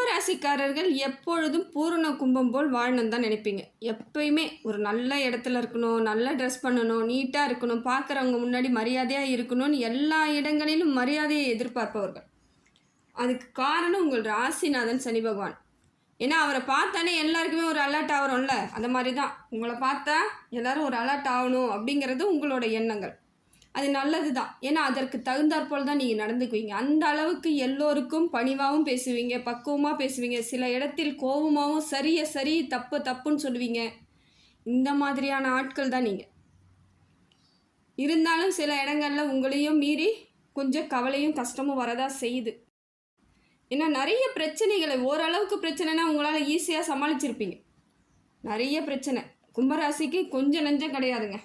கும்பராசிக்காரர்கள் எப்பொழுதும் பூரண கும்பம் போல் வாழணும்னு தான் நினைப்பீங்க. எப்பயுமே ஒரு நல்ல இடத்துல இருக்கணும், நல்ல ட்ரெஸ் பண்ணணும், நீட்டாக இருக்கணும், பார்க்குறவங்க முன்னாடி மரியாதையாக இருக்கணும்னு எல்லா இடங்களிலும் மரியாதையை எதிர்பார்ப்பவர்கள். அதுக்கு காரணம் உங்கள் ராசிநாதன் சனி பகவான். ஏன்னா அவரை பார்த்தாலே எல்லாருக்குமே ஒரு அலர்ட் ஆகிறோம்ல, அந்த மாதிரி தான் உங்களை பார்த்தா எல்லோரும் ஒரு அலர்ட் ஆகணும் அப்படிங்கிறது உங்களோட எண்ணங்கள். அது நல்லது தான். ஏன்னா அதற்கு தகுந்தாற்போல் தான் நீங்கள் நடந்துக்குவீங்க. அந்த அளவுக்கு எல்லோருக்கும் பணிவாகவும் பேசுவீங்க, பக்குவமாக பேசுவீங்க, சில இடத்தில் கோபமாகவும் சரி தப்பு தப்புன்னு சொல்லுவீங்க. இந்த மாதிரியான ஆட்கள் தான் நீங்கள். இருந்தாலும் சில இடங்களில் உங்களையும் மீறி கொஞ்சம் கவலையும் கஷ்டமும் வரதான் செய்யுது. ஏன்னா நிறைய பிரச்சனைகளை, ஓரளவுக்கு பிரச்சனைனா உங்களால் ஈஸியாக சமாளிச்சிருப்பீங்க. நிறைய பிரச்சனை கும்பராசிக்கு கொஞ்சம் நஞ்சம் கிடையாதுங்க.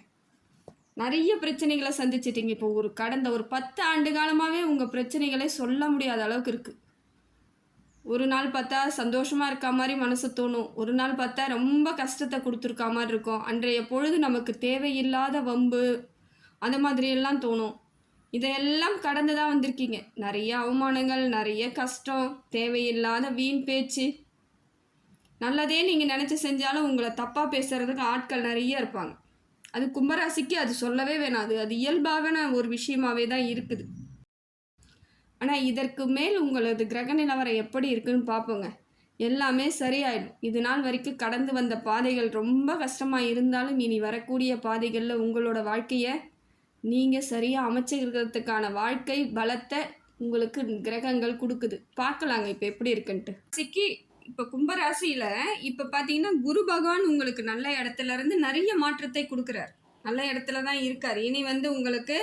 நிறைய பிரச்சனைகளை சந்திச்சிட்டிங்க. இப்போ கடந்த ஒரு 10 ஆண்டு காலமாகவே உங்கள் பிரச்சனைகளே சொல்ல முடியாத அளவுக்கு இருக்குது. ஒரு நாள் பார்த்தா சந்தோஷமாக இருக்க மாதிரி மனசு தோணும், ஒரு நாள் பார்த்தா ரொம்ப கஷ்டத்தை கொடுத்துருக்க மாதிரி இருக்கும். அன்றைய பொழுது நமக்கு தேவையில்லாத வம்பு அந்த மாதிரியெல்லாம் தோணும். இதையெல்லாம் கடந்து தான் வந்திருக்கீங்க. நிறைய அவமானங்கள், நிறைய கஷ்டம், தேவையில்லாத வீண் பேச்சு. நல்லதே நீங்கள் நினச்சி செஞ்சாலும் உங்களை தப்பாக பேசுகிறதுக்கு ஆட்கள் நிறைய இருப்பாங்க. அது கும்பராசிக்கு அது சொல்லவே வேணாம். அது இயல்பான ஒரு விஷயமாவே தான் இருக்குது. ஆனால் இதற்கு மேல் உங்களது கிரக நிலவரம் எப்படி இருக்குன்னு பார்ப்போங்க. எல்லாமே சரியாயிடும். இது நாள் வரைக்கும் கடந்து வந்த பாதைகள் ரொம்ப கஷ்டமாக இருந்தாலும் இனி வரக்கூடிய பாதைகளில் உங்களோட வாழ்க்கையை நீங்கள் சரியாக அமைச்சிருக்கிறதுக்கான வாழ்க்கை பலத்தை உங்களுக்கு கிரகங்கள் கொடுக்குது. பார்க்கலாங்க இப்போ எப்படி இருக்குன்ட்டு. சிக்கி இப்போ கும்பராசியில் இப்போ பார்த்தீங்கன்னா குரு பகவான் உங்களுக்கு நல்ல இடத்துலேருந்து நிறைய மாற்றத்தை கொடுக்குறார். நல்ல இடத்துல தான் இருக்கார். இனி உங்களுக்கு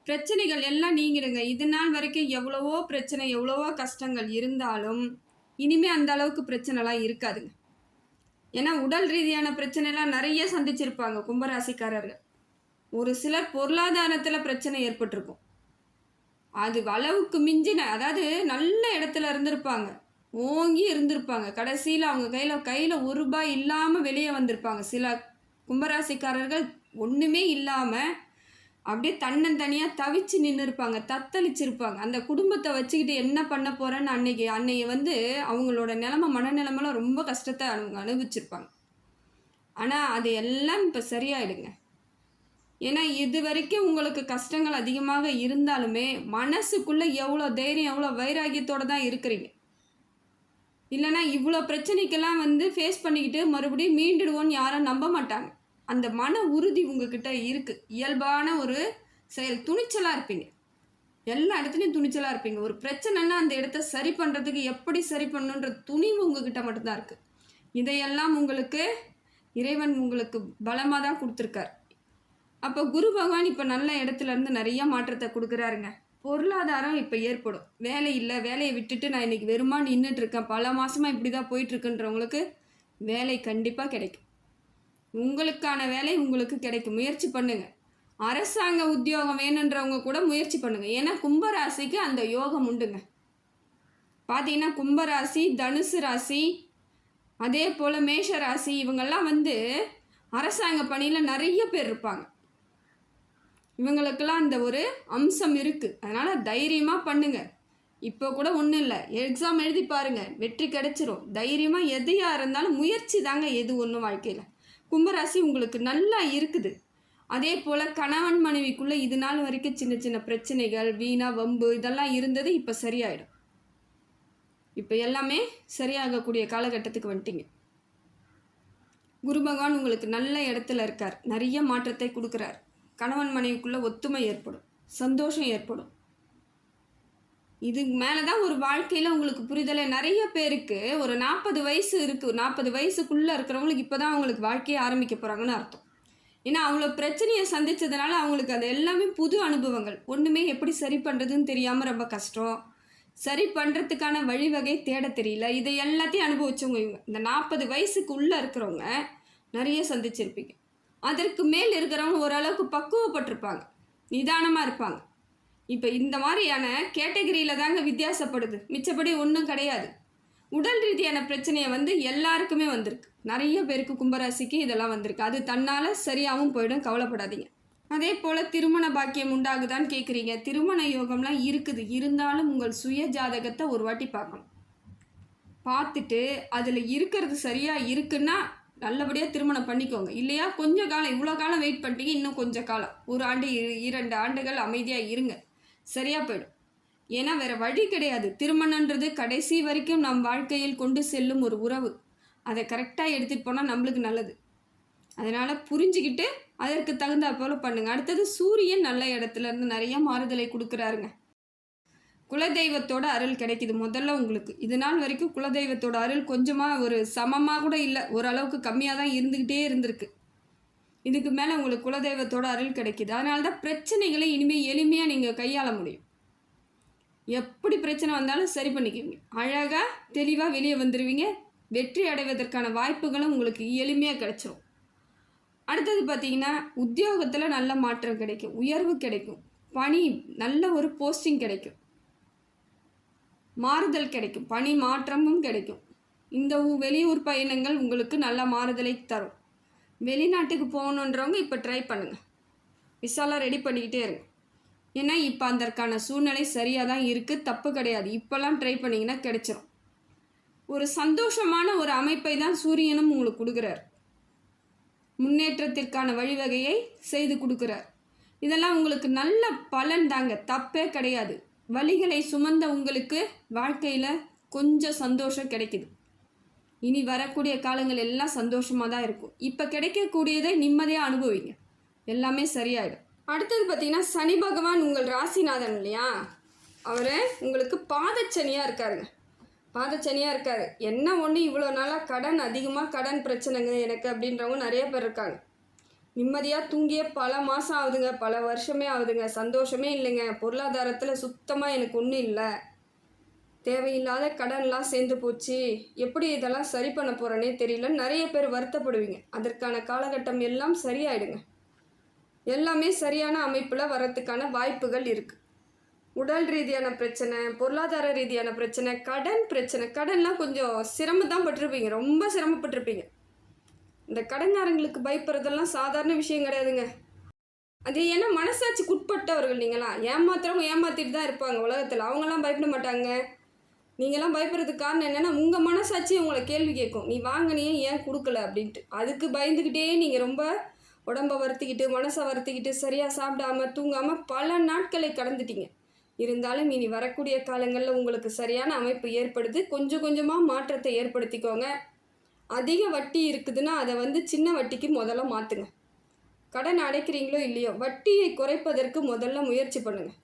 பிரச்சனைகள் எல்லாம் நீங்கிடுங்க. இது நாள் வரைக்கும் எவ்வளவோ பிரச்சனை, எவ்வளவோ கஷ்டங்கள் இருந்தாலும் இனிமேல் அந்த அளவுக்கு பிரச்சனைலாம் இருக்காதுங்க. ஏன்னா உடல் ரீதியான பிரச்சனைலாம் நிறைய சந்திச்சிருப்பாங்க கும்பராசிக்காரர்கள். ஒரு சிலர் பொருளாதாரத்தில் பிரச்சனை ஏற்பட்டிருக்கும். அது அளவுக்கு மிஞ்சின, அதாவது நல்ல இடத்துல இருந்திருப்பாங்க, ஓங்கி இருந்திருப்பாங்க. கடைசியில் அவங்க கையில் ஒரு ரூபாய் இல்லாமல் வெளியே வந்திருப்பாங்க. சில கும்பராசிக்காரர்கள் ஒன்றுமே இல்லாமல் அப்படியே தன்னந்தனியாக தவிச்சு நின்று இருப்பாங்க, தத்தளிச்சிருப்பாங்க. அந்த குடும்பத்தை வச்சுக்கிட்டு என்ன பண்ண போகிறேன்னு அன்னைக்கு அவங்களோட மனநிலைமைலாம் ரொம்ப கஷ்டத்தை அவங்க அனுபவிச்சிருப்பாங்க. ஆனால் அது எல்லாம் இப்போ சரியாயிடுங்க. ஏன்னா இது வரைக்கும் உங்களுக்கு கஷ்டங்கள் அதிகமாக இருந்தாலுமே மனசுக்குள்ளே எவ்வளோ தைரியம், எவ்வளோ வைராகியத்தோடு தான் இருக்கிறீங்க. இல்லைனா இவ்வளோ பிரச்சனைக்கெல்லாம் ஃபேஸ் பண்ணிக்கிட்டு மறுபடியும் மீண்டுடுவோன்னு யாரும் நம்ப மாட்டாங்க. அந்த மன உறுதி உங்ககிட்ட இருக்குது. இயல்பான ஒரு செயல், துணிச்சலாக இருப்பீங்க. எல்லா இடத்துலையும் துணிச்சலாக இருப்பீங்க. ஒரு பிரச்சனைன்னா அந்த இடத்த சரி பண்ணுறதுக்கு எப்படி சரி பண்ணணுன்ற துணிவு உங்ககிட்ட மட்டும்தான் இருக்குது. இதையெல்லாம் உங்களுக்கு இறைவன் உங்களுக்கு பலமாக தான் கொடுத்துருக்கார். அப்போ குரு பகவான் இப்போ நல்ல இடத்துலேருந்து நிறைய மாற்றத்தை கொடுக்குறாருங்க. பொருளாதாரம் இப்போ ஏற்படும். வேலை இல்லை, வேலையை விட்டுட்டு நான் இன்றைக்கி வெறுமா நின்றுட்டுருக்கேன், பல மாதமாக இப்படி தான் போயிட்டுருக்குன்றவங்களுக்கு வேலை கண்டிப்பாக கிடைக்கும். உங்களுக்கான வேலை உங்களுக்கு கிடைக்கும். முயற்சி பண்ணுங்கள். அரசாங்க உத்தியோகம் வேணுன்றவங்க கூட முயற்சி பண்ணுங்கள். ஏன்னா கும்பராசிக்கு அந்த யோகம் உண்டுங்க. பார்த்தீங்கன்னா கும்பராசி, தனுசு ராசி, அதே போல் மேஷ ராசி, இவங்கெல்லாம் அரசாங்க பணியில் நிறைய பேர் இருப்பாங்க. இவங்களுக்கெல்லாம் அந்த ஒரு அம்சம் இருக்குது. அதனால் தைரியமாக பண்ணுங்கள். இப்போ கூட ஒன்றும் இல்லை, எக்ஸாம் எழுதி பாருங்கள், வெற்றி கிடைச்சிரும். தைரியமாக எதையாக இருந்தாலும் முயற்சி தாங்க எது ஒன்றும் வாழ்க்கையில். கும்பராசி உங்களுக்கு நல்லா இருக்குது. அதே போல் கணவன் மனைவிக்குள்ளே இது நாள் வரைக்கும் சின்ன சின்ன பிரச்சனைகள், வீணா வம்பு இதெல்லாம் இருந்தது இப்போ சரியாயிடும். இப்போ எல்லாமே சரியாகக்கூடிய காலகட்டத்துக்கு வந்துட்டீங்க. குரு பகவான் உங்களுக்கு நல்ல இடத்துல இருக்கார், நிறைய மாற்றத்தை கொடுக்குறார். கணவன் மனைவிக்குள்ளே ஒத்துமை ஏற்படும், சந்தோஷம் ஏற்படும். இதுக்கு மேலே தான் ஒரு வாழ்க்கையில் உங்களுக்கு புரிதலை. நிறைய பேருக்கு ஒரு 40 வயசு இருக்குது, 40 வயசுக்குள்ளே இருக்கிறவங்களுக்கு இப்போ தான் அவங்களுக்கு வாழ்க்கையை ஆரம்பிக்க போகிறாங்கன்னு அர்த்தம். ஏன்னா அவ்வளோ பிரச்சனையை சந்தித்ததுனால அவங்களுக்கு அது எல்லாமே புது அனுபவங்கள். ஒன்றுமே எப்படி சரி பண்ணுறதுன்னு தெரியாமல் ரொம்ப கஷ்டம், சரி பண்ணுறதுக்கான வழிவகை தேட தெரியல. இதை எல்லாத்தையும் அனுபவிச்சவங்க இவங்க. இந்த 40 வயசுக்கு உள்ளே இருக்கிறவங்க நிறைய சந்திச்சிருப்பீங்க. அதற்கு மேல் இருக்கிறவங்க ஓரளவுக்கு பக்குவப்பட்டிருப்பாங்க, நிதானமாக இருப்பாங்க. இப்போ இந்த மாதிரியான கேட்டகரியில் தாங்க வித்தியாசப்படுது, மிச்சப்படி ஒன்றும் கிடையாது. உடல் ரீதியான பிரச்சனையை எல்லாருக்குமே வந்திருக்கு. நிறைய பேருக்கு கும்பராசிக்கு இதெல்லாம் வந்திருக்கு. அது தன்னால் சரியாகவும் போயிடும், கவலைப்படாதீங்க. அதே போல் திருமண பாக்கியம் உண்டாகுதான்னு கேட்குறீங்க. திருமண யோகம்லாம் இருக்குது, இருந்தாலும் உங்கள் சுய ஜாதகத்தை ஒரு வாட்டி பார்க்கணும். பார்த்துட்டு அதில் இருக்கிறது சரியாக இருக்குன்னா நல்லபடியாக திருமணம் பண்ணிக்கோங்க. இல்லையா கொஞ்சம் காலம், இவ்வளோ காலம் வெயிட் பண்ணிட்டீங்க, இன்னும் கொஞ்சம் காலம், 1 ஆண்டு 2 ஆண்டுகள் அமைதியாக இருங்க, சரியாக போயிடும். ஏன்னா வேறு வழி கிடையாது. திருமணன்றது கடைசி வரைக்கும் நம் வாழ்க்கையில் கொண்டு செல்லும் ஒரு உறவு. அதை கரெக்டாக எடுத்துகிட்டு போனால் நம்மளுக்கு நல்லது. அதனால் புரிஞ்சுக்கிட்டு அதற்கு தகுந்தா போல் பண்ணுங்கள். அடுத்தது சூரியன் நல்ல இடத்துலேருந்து நிறைய மாறுதலை கொடுக்குறாருங்க. குலதெய்வத்தோட அருள் கிடைக்குது முதல்ல உங்களுக்கு. இது நாள் வரைக்கும் குலதெய்வத்தோட அருள் கொஞ்சமாக ஒரு சமமாக கூட இல்லை, ஓரளவுக்கு கம்மியாக தான் இருந்துக்கிட்டே இருந்திருக்கு. இதுக்கு மேலே உங்களுக்கு குலதெய்வத்தோட அருள் கிடைக்குது. அதனால தான் பிரச்சனைகளை இனிமேல் எளிமையாக நீங்கள் கையாள முடியும். எப்படி பிரச்சனை வந்தாலும் சரி பண்ணிக்குவீங்க, அழகாக தெளிவாக வெளியே வந்துடுவீங்க. வெற்றி அடைவதற்கான வாய்ப்புகளும் உங்களுக்கு எளிமையாக கிடைச்சிரும். அடுத்தது பார்த்திங்கன்னா உத்தியோகத்தில் நல்ல மாற்றம் கிடைக்கும், உயர்வு கிடைக்கும், பணி நல்ல ஒரு போஸ்டிங் கிடைக்கும், மாறுதல் கிடைக்கும், பணி மாற்றமும் கிடைக்கும். இந்த வெளியூர் பயணங்கள் உங்களுக்கு நல்ல மாறுதலை தரும். வெளிநாட்டுக்கு போகணுன்றவங்க இப்போ ட்ரை பண்ணுங்கள், விசாலாம் ரெடி பண்ணிக்கிட்டே இருங்க. ஏன்னா இப்போ அதற்கான சூழ்நிலை சரியாக தான் இருக்குது, தப்பு கிடையாது. இப்போல்லாம் ட்ரை பண்ணிங்கன்னா கிடைச்சிரும். ஒரு சந்தோஷமான ஒரு அமைப்பை தான் சூரியனும் உங்களுக்கு கொடுக்குறார். முன்னேற்றத்திற்கான வழிவகையை செய்து கொடுக்குறார். இதெல்லாம் உங்களுக்கு நல்ல பலன் தாங்க, தப்பே கிடையாது. வழிகளை சுமந்த உங்களுக்கு வாழ்க்கையில் கொஞ்சம் சந்தோஷம் கிடைக்குது. இனி வரக்கூடிய காலங்கள் எல்லாம் சந்தோஷமாக தான் இருக்கும். இப்போ கிடைக்கக்கூடியதை நிம்மதியாக அனுபவிங்க, எல்லாமே சரியாயிடும். அடுத்தது பார்த்திங்கன்னா சனி பகவான் உங்கள் ராசிநாதன் இல்லையா, அவர் உங்களுக்கு பாதச்சனியாக இருக்காருங்க. பாதச்சனியாக இருக்கார். என்ன ஒன்று இவ்வளோ நாளாக கடன் அதிகமாக, கடன் பிரச்சனைங்க எனக்கு அப்படின்றவங்க நிறைய பேர் இருக்காங்க. நிம்மதியாக தூங்கிய பல மாதம் ஆகுதுங்க, பல வருஷமே ஆகுதுங்க, சந்தோஷமே இல்லைங்க. பொருளாதாரத்தில் சுத்தமாக எனக்கு ஒன்றும் இல்லை, தேவையில்லாத கடன்லாம் சேர்ந்து போச்சு, எப்படி இதெல்லாம் சரி பண்ண போகிறேனே தெரியல, நிறைய பேர் வருத்தப்படுவீங்க. அதற்கான காலகட்டம் எல்லாம் சரியாயிடுங்க. எல்லாமே சரியான அமைப்பில் வரத்துக்கான வாய்ப்புகள் இருக்குது. உடல் ரீதியான பிரச்சனை, பொருளாதார ரீதியான பிரச்சனை, கடன் பிரச்சனை, கடன்லாம் கொஞ்சம் சிரமம் பட்டிருப்பீங்க, ரொம்ப சிரமப்பட்டிருப்பீங்க. இந்த கடன்காரங்களுக்கு பயப்படுறதெல்லாம் சாதாரண விஷயம் கிடையாதுங்க. அது ஏன்னா மனசாட்சிக்கு உட்பட்டவர்கள் நீங்களாம். ஏமாத்துறவங்க ஏமாற்றிட்டு தான் இருப்பாங்க உலகத்தில், அவங்களாம் பயப்பட மாட்டாங்க. நீங்களாம் பயப்படுறதுக்கு காரணம் என்னென்னா உங்கள் மனசாட்சி உங்களை கேள்வி கேட்கும், நீ வாங்கினியே ஏன் கொடுக்கல அப்படின்ட்டு. அதுக்கு பயந்துக்கிட்டே நீங்கள் ரொம்ப உடம்பை வருத்திக்கிட்டு, மனசை வருத்திக்கிட்டு, சரியாக சாப்பிடாம தூங்காமல் பல நாட்களை கடந்துட்டீங்க. இருந்தாலும் இனி வரக்கூடிய காலங்களில் உங்களுக்கு சரியான அமைப்பு ஏற்படுது. கொஞ்சம் கொஞ்சமாக மாற்றத்தை ஏற்படுத்திக்கோங்க. அதிக வட்டி இருக்குதுன்னா அதை சின்ன வட்டிக்கு முதல்ல மாற்றுங்க. கடன் அடைக்கிறீங்களோ இல்லையோ, வட்டியை குறைப்பதற்கு முதல்ல முயற்சி பண்ணுங்கள்.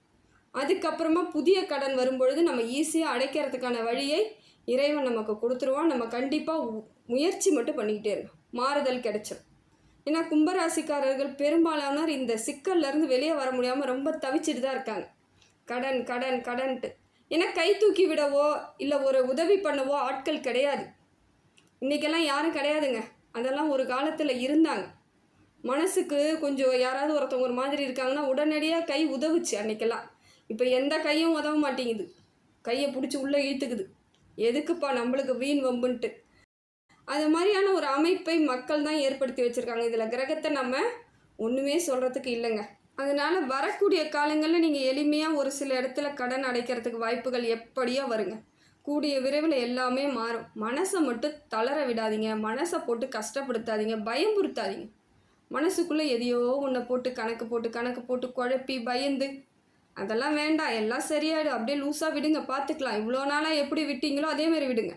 அதுக்கப்புறமா புதிய கடன் வரும்பொழுது நம்ம ஈஸியாக அடைக்கிறதுக்கான வழியை இறைவன் நமக்கு கொடுத்துருவான். நம்ம கண்டிப்பாக முயற்சி மட்டும் பண்ணிக்கிட்டே இருக்கோம், மாறுதல் கிடைச்சிடும். ஏன்னா கும்பராசிக்காரர்கள் பெரும்பாலானோர் இந்த சிக்கல்லேருந்து வெளியே வர முடியாமல் ரொம்ப தவிச்சிட்டு தான் இருக்காங்க. கடன் கடன் கடன்ட்டு. ஏன்னா கை தூக்கி விடவோ இல்லை ஒரு உதவி பண்ணவோ ஆட்கள் கிடையாது. இன்றைக்கெல்லாம் யாரும் கிடையாதுங்க. அதெல்லாம் ஒரு காலத்தில் இருந்தாங்க. மனசுக்கு கொஞ்சம் யாராவது ஒருத்தவங்க ஒரு மாதிரி இருக்காங்கன்னா உடனடியாக கை உதவுச்சு அன்றைக்கெல்லாம். இப்போ எந்த கையும் உதவ மாட்டேங்குது, கையை பிடிச்சி உள்ளே இழுத்துக்குது. எதுக்குப்பா நம்மளுக்கு வீண் வம்புன்ட்டு. அது மாதிரியான ஒரு அமைப்பை மக்கள் தான் ஏற்படுத்தி வச்சுருக்காங்க. இதில் கிரகத்தை நம்ம ஒன்றுமே சொல்கிறதுக்கு இல்லைங்க. அதனால் வரக்கூடிய காலங்களில் நீங்கள் எளிமையாக ஒரு சில இடத்துல கடன் அடைக்கிறதுக்கு வாய்ப்புகள் எப்படியோ வருங்க. கூடிய விரைவில் எல்லாமே மாறும். மனசை மட்டும் தளர விடாதீங்க, மனசை போட்டு கஷ்டப்படுத்தாதீங்க, பயம்புறுத்தாதீங்க. மனசுக்குள்ளே எதையோ ஒன்றை போட்டு கணக்கு போட்டு குழப்பி பயந்து அதெல்லாம் வேண்டாம். எல்லாம் சரியாயிடும், அப்படியே லூஸாக விடுங்க, பார்த்துக்கலாம். இவ்வளோ நாளாக எப்படி விட்டீங்களோ அதேமாதிரி விடுங்க.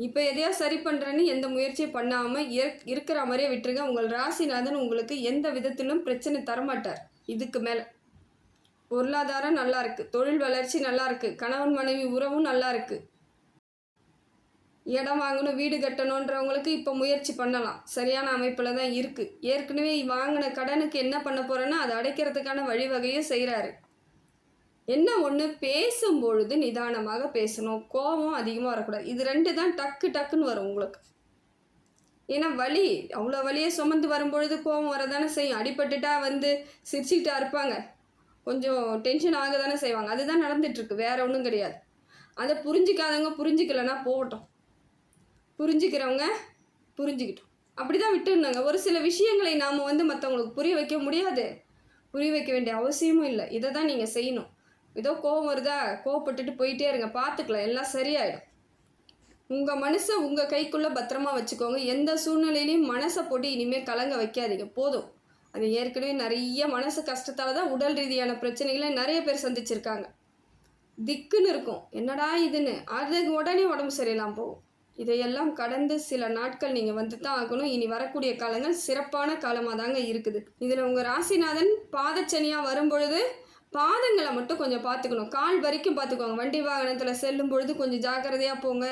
இப்போ எதையோ சரி பண்ணுறேன்னு எந்த முயற்சியும் பண்ணாமல் இருக்கிற மாதிரியே விட்டுருங்க. உங்கள் ராசிநாதன் உங்களுக்கு எந்த விதத்திலும் பிரச்சனை தரமாட்டார். இதுக்கு மேலே பொருளாதாரம் நல்லா இருக்குது, தொழில் வளர்ச்சி நல்லா இருக்குது, கணவன் மனைவி உறவும் நல்லா இருக்குது. இடம் வாங்கணும், வீடு கட்டணுன்றவங்களுக்கு இப்போ முயற்சி பண்ணலாம், சரியான அமைப்பில் தான் இருக்குது. ஏற்கனவே வாங்கின கடனுக்கு என்ன பண்ண போகிறேன்னா அதை அடைக்கிறதுக்கான வழிவகையும் செய்கிறாரு. என்ன ஒன்று, பேசும்பொழுது நிதானமாக பேசணும், கோபம் அதிகமாக வரக்கூடாது. இது 2 தான் டக்குன்னு வரும் உங்களுக்கு. ஏன்னா வலி, அவ்வளோ வலியை சுமந்து வரும்பொழுது கோபம் வரதானே செய்யும். அடிபட்டுட்டா சிரிச்சுக்கிட்டா இருப்பாங்க, கொஞ்சம் டென்ஷன் ஆக தானே செய்வாங்க. அதுதான் நடந்துகிட்ருக்கு, வேறு ஒன்றும் கிடையாது. அதை புரிஞ்சிக்காதவங்க புரிஞ்சிக்கலைன்னா போகட்டும், புரிஞ்சுக்கிறவங்க புரிஞ்சுக்கிட்டோம், அப்படி தான் விட்டுருந்தாங்க. ஒரு சில விஷயங்களை நாம் மற்றவங்களுக்கு புரிய வைக்க முடியாது, புரிய வைக்க வேண்டிய அவசியமும் இல்லை. இதை தான் நீங்கள் செய்யணும். ஏதோ கோபம் வருதா, கோவப்பட்டுட்டு போயிட்டே இருங்க, பார்த்துக்கலாம், எல்லாம் சரியாயிடும். உங்கள் மனசை உங்கள் கைக்குள்ளே பத்திரமா வச்சுக்கோங்க. எந்த சூழ்நிலையிலையும் மனசை போட்டு இனிமேல் கலங்க வைக்காதீங்க. போதும். அது ஏற்கனவே நிறைய மனசு கஷ்டத்தால் தான் உடல் ரீதியான பிரச்சனைகளை நிறைய பேர் சந்திச்சிருக்காங்க. திக்குன்னு இருக்கும், என்னடா இதுன்னு. அது உடனே உடம்பு சரியில்லாமல் போகும். இதையெல்லாம் கடந்து சில நாட்கள் நீங்கள் வந்து தான் ஆகணும். இனி வரக்கூடிய காலங்கள் சிறப்பான காலமாக தாங்க இருக்குது. இதில் உங்கள் ராசிநாதன் பாதச்சனியாக வரும்பொழுது பாதங்களை மட்டும் கொஞ்சம் பார்த்துக்கணும். கால் வரைக்கும் பார்த்துக்கோங்க. வண்டி வாகனத்தில் செல்லும் பொழுது கொஞ்சம் ஜாக்கிரதையாக போங்க.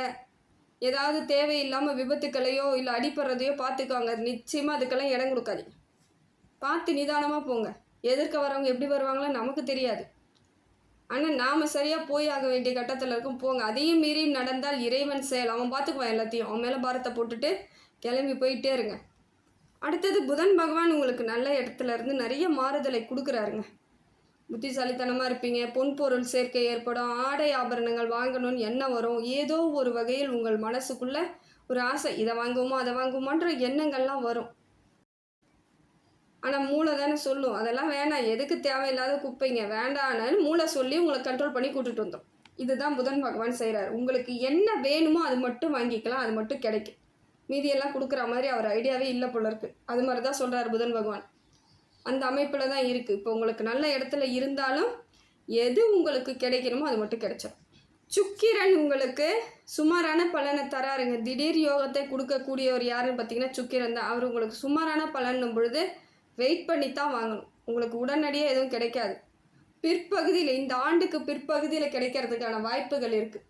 ஏதாவது தேவையில்லாமல் விபத்துக்களையோ இல்லை அடிப்படுறதையோ பார்த்துக்கோங்க. நிச்சயமாக அதுக்கெல்லாம் இடம் கொடுக்காதீங்க. பார்த்து நிதானமாக போங்க. எதிர்க்க வரவங்க எப்படி வருவாங்களோ நமக்கு தெரியாது. ஆனால் நாம் சரியாக போய் ஆக வேண்டிய கட்டத்தில் இருக்கும். போங்க. அதையும் மீறி நடந்தால் இறைவன் செயல். அவன் பார்த்துக்குவான் எல்லாத்தையும். அவன் மேலே பாரத்தை போட்டுட்டு கிளம்பி போயிட்டே இருங்க. அடுத்தது புதன் பகவான் உங்களுக்கு நல்ல இடத்துல இருந்து நிறைய மாறுதலை கொடுக்குறாருங்க. புத்திசாலித்தனமாக இருப்பீங்க. பொன்பொருள் சேர்க்கை ஏற்படும். ஆடை ஆபரணங்கள் வாங்கணும்னு எண்ணம் வரும். ஏதோ ஒரு வகையில் உங்கள் மனசுக்குள்ளே ஒரு ஆசை, இதை வாங்குவோமா அதை வாங்குவோமான்ற எண்ணங்கள்லாம் வரும். ஆனால் மூளை தானே சொல்லும், அதெல்லாம் வேணாம், எதுக்கு தேவையில்லாத குப்பைங்க, வேண்டான்னு மூளை சொல்லி உங்களை கண்ட்ரோல் பண்ணி கூட்டிகிட்டு வந்தோம். இதுதான் புதன் பகவான் செய்கிறார். உங்களுக்கு என்ன வேணுமோ அது மட்டும் வாங்கிக்கலாம், அது மட்டும் கிடைக்கும். மீதியெல்லாம் கொடுக்குற மாதிரி அவர் ஐடியாவே இல்லை போல இருக்குது. அது மாதிரி தான் சொல்கிறார் புதன் பகவான். அந்த அமைப்பில் தான் இருக்குது. இப்போ உங்களுக்கு நல்ல இடத்துல இருந்தாலும் எது உங்களுக்கு கிடைக்கணுமோ அது மட்டும் கிடைச்சிடும். சுக்கிரன் உங்களுக்கு சுமாரான பலனை தராருங்க. திடீர் யோகத்தை கொடுக்கக்கூடியவர் யாருன்னு பார்த்தீங்கன்னா சுக்கிரன் தான். அவர் உங்களுக்கு சுமாரான பலன்னும் பொழுது வெயிட் பண்ணி தான் வாங்கணும். உங்களுக்கு உடனடியாக எதுவும் கிடைக்காது. பிற்பகுதியில், இந்த ஆண்டுக்கு பிற்பகுதியில் கிடைக்கிறதுக்கான வாய்ப்புகள் இருக்குது.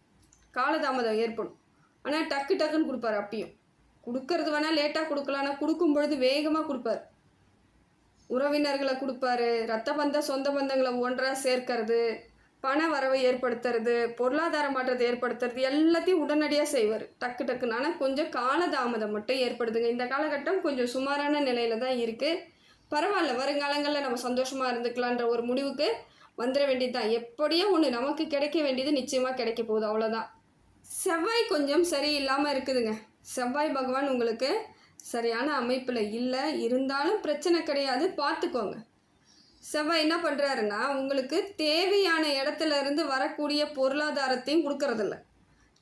காலதாமதம் ஏற்படும். ஆனால் டக்குன்னு கொடுப்பார். அப்பயும் கொடுக்கறது வேணால் லேட்டாக கொடுக்கலாம். ஆனால் கொடுக்கும் பொழுது வேகமாக கொடுப்பார். உறவினர்களை கொடுப்பாரு. ரத்த பந்த சொந்த பந்தங்களை ஒன்றாக சேர்க்கறது, பண வரவை ஏற்படுத்துறது, பொருளாதார மாற்றத்தை ஏற்படுத்துறது எல்லாத்தையும் உடனடியாக செய்வார். டக்குன்னு. ஆனால் கொஞ்சம் காலதாமதம் மட்டும் ஏற்படுதுங்க. இந்த காலகட்டம் கொஞ்சம் சுமாரான நிலையில் தான் இருக்குது. பரவாயில்ல, வருங்காலங்களில் நம்ம சந்தோஷமாக இருந்துக்கலான்ற ஒரு முடிவுக்கு வந்துட வேண்டியது தான். எப்படியோ ஒன்று நமக்கு கிடைக்க வேண்டியது நிச்சயமாக கிடைக்க போகுது, அவ்வளோதான். செவ்வாய் கொஞ்சம் சரியில்லாமல் இருக்குதுங்க. செவ்வாய் பகவான் உங்களுக்கு சரியான அமைப்பில் இல்லை. இருந்தாலும் பிரச்சனை கிடையாது, பார்த்துக்கோங்க. செவ்வாய் என்ன பண்ணுறாருன்னா உங்களுக்கு தேவையான இடத்துல இருந்து வரக்கூடிய பொருளாதாரத்தையும் கொடுக்கறதில்ல.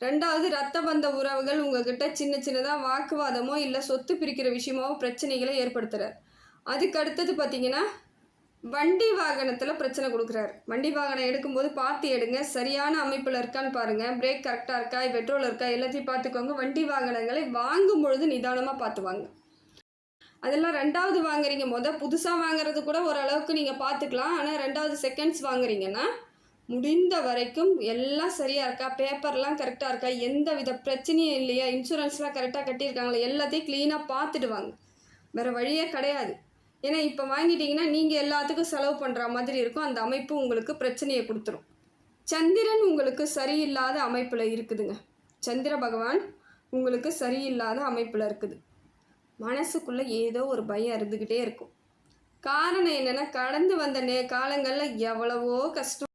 ரெண்டாவது, ரத்த பந்த உறவுகள் உங்ககிட்ட சின்னதாக வாக்குவாதமோ இல்லை சொத்து பிரிக்கிற விஷயமாவோ பிரச்சனைகளை ஏற்படுத்துகிறார். அதுக்கு அடுத்தது பார்த்திங்கன்னா வண்டி வாகனத்தில் பிரச்சனை கொடுக்குறாரு. வண்டி வாகனம் எடுக்கும்போது பார்த்து எடுங்க. சரியான அமைப்பில் இருக்கான்னு பாருங்கள். பிரேக் கரெக்டாக இருக்கா, பெட்ரோல் இருக்கா, எல்லாத்தையும் பார்த்துக்கோங்க. வண்டி வாகனங்களை வாங்கும் பொழுது நிதானமாக பார்த்து வாங்க. அதெல்லாம் ரெண்டாவது வாங்குறீங்க. புதுசாக வாங்குறது கூட ஓரளவுக்கு நீங்கள் பார்த்துக்கலாம். ஆனால் ரெண்டாவது செகண்ட்ஸ் வாங்குறீங்கன்னா முடிந்த வரைக்கும் எல்லாம் சரியாக இருக்கா, பேப்பர்லாம் கரெக்டாக இருக்கா, எந்த வித பிரச்சனையும் இல்லையா, இன்சூரன்ஸ்லாம் கரெக்டாக கட்டியிருக்காங்களா, எல்லாத்தையும் க்ளீனாக பார்த்துட்டு வாங்க. வேறு வழியே கிடையாது. ஏன்னா இப்போ வாங்கிட்டீங்கன்னா நீங்கள் எல்லாத்துக்கும் செலவு பண்ணுற மாதிரி இருக்கும். அந்த அமைப்பு உங்களுக்கு பிரச்சனையை கொடுத்துரும். சந்திரன் உங்களுக்கு சரியில்லாத அமைப்பில் இருக்குதுங்க. சந்திர பகவான் உங்களுக்கு சரியில்லாத அமைப்பில் இருக்குது. மனசுக்குள்ளே ஏதோ ஒரு பயம் இருந்துக்கிட்டே இருக்கும். காரணம் என்னென்னா கடந்து வந்த காலங்களில் எவ்வளவோ கஷ்டம்,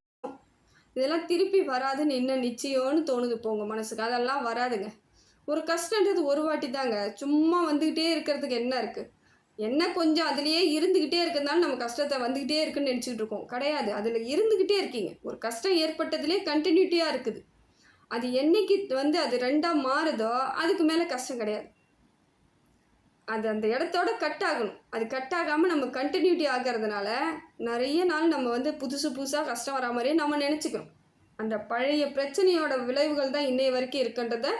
இதெல்லாம் திருப்பி வராதுன்னு என்ன நிச்சயம்னு தோணுது போங்க மனசுக்கு. அதெல்லாம் வராதுங்க. ஒரு கஷ்டன்றது ஒரு வாட்டி தாங்க. சும்மா வந்துக்கிட்டே இருக்கிறதுக்கு என்ன இருக்குது? என்ன கொஞ்சம் அதுலேயே இருந்துக்கிட்டே இருக்கிறதுனால நம்ம கஷ்டத்தை வந்துக்கிட்டே இருக்குன்னு நினச்சிக்கிட்டு இருக்கோம். கிடையாது, அதில் இருந்துக்கிட்டே இருக்கீங்க. ஒரு கஷ்டம் ஏற்பட்டதுலேயே கண்டினியூட்டியாக இருக்குது. அது என்னைக்கு அது ரெண்டாக மாறுதோ அதுக்கு மேலே கஷ்டம் கிடையாது. அது அந்த இடத்தோட கட் ஆகணும். அது கட் ஆகாமல் நம்ம கண்டினியூட்டி ஆகிறதுனால நிறைய நாள் நம்ம புதுசாக கஷ்டம் வரா மாதிரியே நம்ம நினச்சிக்கிறோம். அந்த பழைய பிரச்சனையோட விளைவுகள் தான் இன்னைய வரைக்கும் இருக்குன்றதை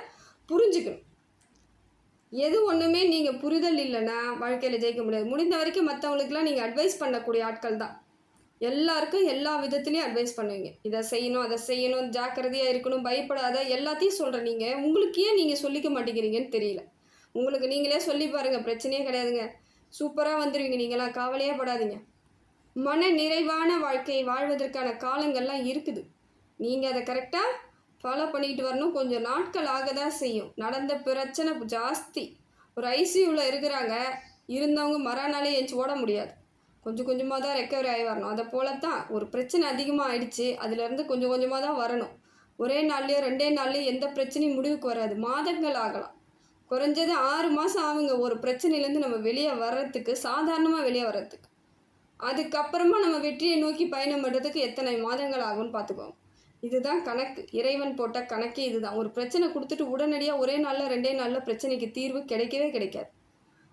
புரிஞ்சுக்கணும். எது ஒன்றுமே நீங்கள் புரிதல் இல்லைன்னா வாழ்க்கையில் ஜெயிக்க முடியாது. முடிந்த வரைக்கும் மற்றவங்களுக்குலாம் நீங்கள் அட்வைஸ் பண்ணக்கூடிய ஆட்கள் தான். எல்லாருக்கும் எல்லா விதத்துலேயும் அட்வைஸ் பண்ணுவீங்க. இதை செய்யணும், அதை செய்யணும், ஜாக்கிரதையாக இருக்கணும், பயப்படாத, எல்லாத்தையும் சொல்கிற நீங்கள் உங்களுக்கு ஏன் நீங்கள் சொல்லிக்க மாட்டேங்கிறீங்கன்னு தெரியல. உங்களுக்கு நீங்களே சொல்லி பாருங்கள், பிரச்சனையே கிடையாதுங்க, சூப்பராக வந்துடுவீங்க. நீங்களாம் கவலையே படாதீங்க. மன நிறைவான வாழ்க்கையை வாழ்வதற்கான காலங்கள்லாம் இருக்குது. நீங்கள் அதை கரெக்டாக ஃபாலோ பண்ணிக்கிட்டு வரணும். கொஞ்சம் நாட்கள் ஆக தான் செய்யும். நடந்த பிரச்சனை ஜாஸ்தி. ஒரு ஐசியூவில் இருக்கிறாங்க, இருந்தவங்க மறுநாளே ஏஞ்சி ஓட முடியாது. கொஞ்சமாக தான் ரெக்கவரி ஆகி வரணும். அதை போல தான் ஒரு பிரச்சனை அதிகமாக ஆயிடுச்சு, அதுலேருந்து கொஞ்சமாக தான் வரணும். ஒரே நாள்லேயோ 2 நாள்லேயோ எந்த பிரச்சனையும் முடிவுக்கு வராது. மாதங்கள் ஆகலாம். குறைஞ்சது 6 மாதம் ஆகுங்க ஒரு பிரச்சனையிலேருந்து நம்ம வெளியே வர்றதுக்கு, சாதாரணமாக வெளியே வர்றதுக்கு. அதுக்கப்புறமா நம்ம வெற்றியை நோக்கி பயணம் பண்ணுறதுக்கு எத்தனை மாதங்கள் ஆகும்னு பார்த்துக்கோங்க. இதுதான் கணக்கு. இறைவன் போட்ட கணக்கே இதுதான். ஒரு பிரச்சனை கொடுத்துட்டு உடனடியாக ஒரே நாளில் 2 நாளில் பிரச்சனைக்கு தீர்வு கிடைக்கவே கிடைக்காது.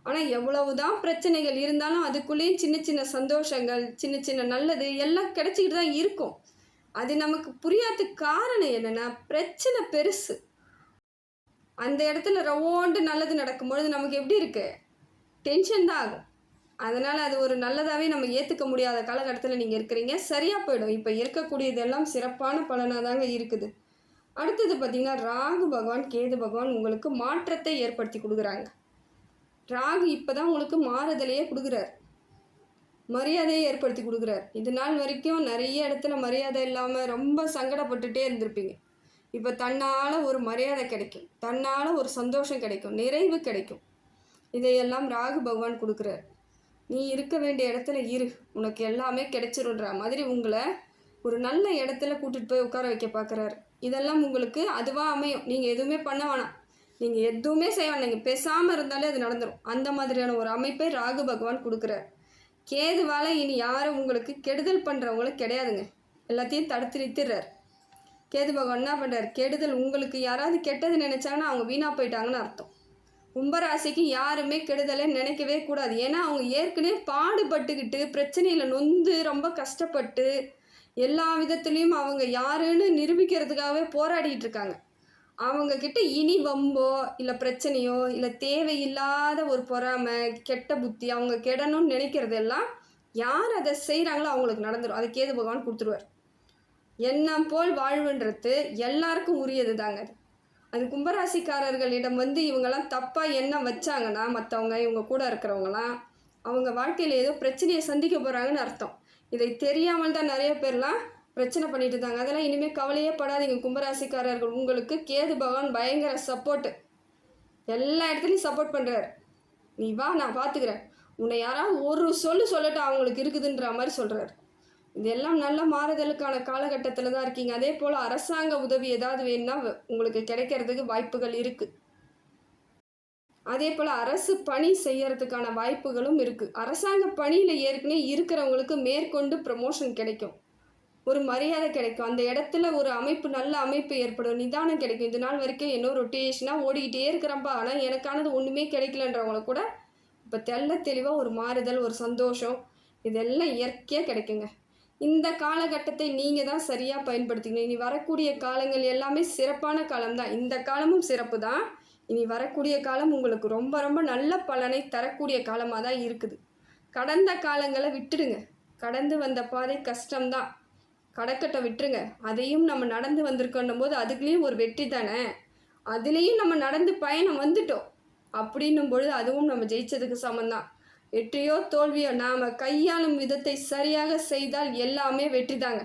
ஆனால் எவ்வளவுதான் பிரச்சனைகள் இருந்தாலும் அதுக்குள்ளேயும் சின்ன சின்ன சந்தோஷங்கள், சின்ன சின்ன நல்லது எல்லாம் கிடைச்சிக்கிட்டு தான் இருக்கும். அது நமக்கு புரியாததுக்கு காரணம் என்னென்னா, பிரச்சனை பெருசு. அந்த இடத்துல ரவோண்டு நல்லது நடக்கும்பொழுது நமக்கு எப்படி இருக்குது? டென்ஷன் தான் ஆகும். அதனால் அது ஒரு நல்லதாகவே நம்ம ஏற்றுக்க முடியாத காலகட்டத்தில் நீங்கள் இருக்கிறீங்க. சரியாக போயிடும். இப்போ இருக்கக்கூடியதெல்லாம் சிறப்பான பலனாக தாங்க இருக்குது. அடுத்தது பார்த்திங்கன்னா, ராகு பகவான் கேது பகவான் உங்களுக்கு மாற்றத்தை ஏற்படுத்தி கொடுக்குறாங்க. ராகு இப்போ தான் உங்களுக்கு மாறுதலையே கொடுக்குறார், மரியாதையை ஏற்படுத்தி கொடுக்குறார். இது நாள் வரைக்கும் நிறைய இடத்துல மரியாதை இல்லாமல் ரொம்ப சங்கடப்பட்டுகிட்டே இருந்திருப்பீங்க. இப்போ தன்னால் ஒரு மரியாதை கிடைக்கும், தன்னால் ஒரு சந்தோஷம் கிடைக்கும், நிறைவு கிடைக்கும். இதையெல்லாம் ராகு பகவான் கொடுக்குறார். நீ இருக்க வேண்டிய இடத்துல இரு, உனக்கு எல்லாமே கிடைச்சிருன்ற மாதிரி உங்களை ஒரு நல்ல இடத்துல கூட்டிகிட்டு போய் உட்கார வைக்க பார்க்குறாரு. இதெல்லாம் உங்களுக்கு அதுவாக அமையும். நீங்கள் எதுவுமே பண்ண வேணாம், நீங்கள் எதுவுமே செய்ய வேணாம், நீங்கள் பேசாமல் இருந்தாலே அது நடந்துடும். அந்த மாதிரியான ஒரு அமைப்பை ராகு பகவான் கொடுக்குறார். கேதுவால் இனி யாரும் உங்களுக்கு கெடுதல் பண்ணுறவங்களும் கிடையாதுங்க. எல்லாத்தையும் தடுத்து நிறுத்திடுறார். கேது பகவான் என்ன பண்ணுறார்? கெடுதல் உங்களுக்கு யாராவது கெட்டது நினச்சாங்கன்னா அவங்க வீணாக போயிட்டாங்கன்னு அர்த்தம். கும்பராசிக்கு யாருமே கெடுதலை நினைக்கவே கூடாது. ஏன்னா அவங்க ஏற்கனவே பாடுபட்டுக்கிட்டு பிரச்சனையில் நொந்து ரொம்ப கஷ்டப்பட்டு எல்லா விதத்துலேயும் அவங்க யாருன்னு நிரூபிக்கிறதுக்காகவே போராடிக்கிட்டு இருக்காங்க. அவங்கக்கிட்ட இனி வம்போ இல்லை பிரச்சனையோ இல்லை தேவையில்லாத ஒரு பொறாமை கெட்ட புத்தி அவங்க கெடணும்னு நினைக்கிறதெல்லாம் யார் அதை செய்கிறாங்களோ அவங்களுக்கு நடந்துடும். அதை கேது பகவான் கொடுத்துருவார். எண்ணம் போல் வாழ்வுன்றது எல்லாருக்கும் உரியது தாங்க. அது கும்பராசிக்காரர்களிடம் இவங்கெல்லாம் தப்பாக எண்ணம் வச்சாங்கன்னா மற்றவங்க இவங்க கூட இருக்கிறவங்களாம் அவங்க வாழ்க்கையில் ஏதோ பிரச்சனையை சந்திக்க போகிறாங்கன்னு அர்த்தம். இதை தெரியாமல் தான் நிறைய பேர்லாம் பிரச்சனை பண்ணிட்டு இருந்தாங்க. அதெல்லாம் இனிமேல் கவலையே படாதீங்க கும்பராசிக்காரர்கள். உங்களுக்கு கேது பகவான் பயங்கர சப்போர்ட்டு, எல்லா இடத்துலையும் சப்போர்ட் பண்ணுறாரு. நீ வா, நான் பார்த்துக்கிறேன், உன்னை யாராவது ஒரு சொல்லட்டும் அவங்களுக்கு இருக்குதுன்ற மாதிரி சொல்கிறார். இதெல்லாம் நல்ல மாறுதலுக்கான காலகட்டத்தில் தான் இருக்கீங்க. அதே போல் அரசாங்க உதவி ஏதாவது வேணும்னா உங்களுக்கு கிடைக்கிறதுக்கு வாய்ப்புகள் இருக்குது. அதே போல் அரசு பணி செய்யறதுக்கான வாய்ப்புகளும் இருக்குது. அரசாங்க பணியில் ஏற்கனவே இருக்கிறவங்களுக்கு மேற்கொண்டு ப்ரமோஷன் கிடைக்கும், ஒரு மரியாதை கிடைக்கும், அந்த இடத்துல ஒரு அமைப்பு நல்ல அமைப்பு ஏற்படும், நிதானம் கிடைக்கும். இது நாள் வரைக்கும் என்ன ரொட்டேஷனாக ஓடிக்கிட்டே இருக்கிறப்பா ஆனால் எனக்கானது ஒன்றுமே கிடைக்கலன்றவங்கள கூட இப்போ தெளிவாக ஒரு மாறுதல், ஒரு சந்தோஷம் இதெல்லாம் இயற்கையாக கிடைக்குங்க. இந்த காலகட்டத்தை நீங்கள் தான் சரியாக பயன்படுத்திக்கணும். இனி வரக்கூடிய காலங்கள் எல்லாமே சிறப்பான காலம்தான். இந்த காலமும் சிறப்பு தான். இனி வரக்கூடிய காலம் உங்களுக்கு ரொம்ப ரொம்ப நல்ல பலனை தரக்கூடிய காலமாக தான் இருக்குது. கடந்த காலங்களை விட்டுடுங்க. கடந்து வந்த பாதை கஷ்டம்தான், கடக்கட்டை விட்டுருங்க. அதையும் நம்ம நடந்து வந்திருக்கோன்னும் போது அதுக்குலேயும் ஒரு வெற்றி தானே. அதுலேயும் நம்ம நடந்து பயணம் வந்துட்டோம் அப்படின்னும் பொழுது அதுவும் நம்ம ஜெயிச்சதுக்கு சமந்தான். வெற்றியோ தோல்வியோ நாம் கையாளும் விதத்தை சரியாக செய்தால் எல்லாமே வெற்றி தாங்க.